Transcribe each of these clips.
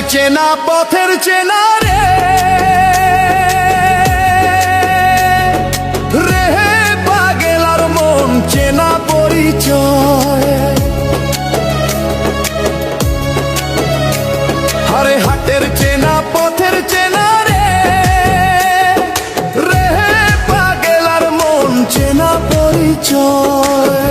চেনা পথের চেনা রে রে পাগল আর মন চেনা পরিচয়। আরে হাটের চেনা পথের চেনা রে রে পাগল আর মন চেনা পরিচয়।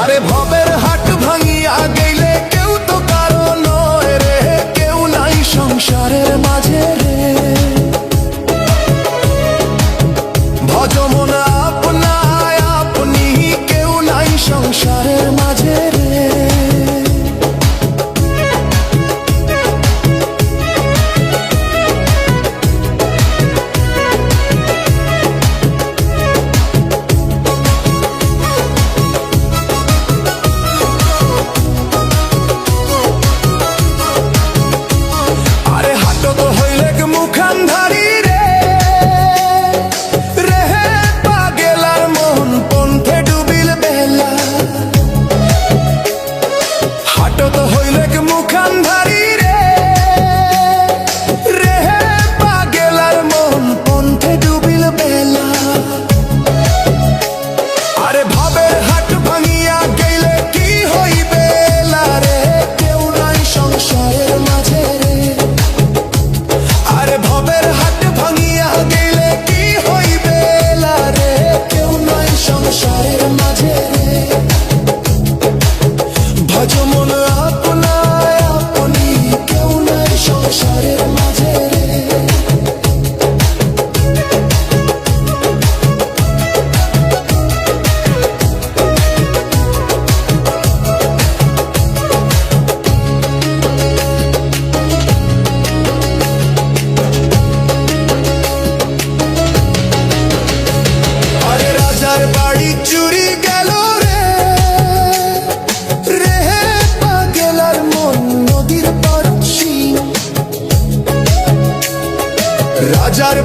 আরে ভবের হাট ভাঙিয়া গেলে কেউ তো কারো নয় রে, কেউ নাই সংসারের মাঝে রে। ভজমন আপনায় আপনি, কেউ নাই সংসারের মাঝে রে। চুরি গেল রে রে পাগল আর মন নদীর পাড়ছি রাজার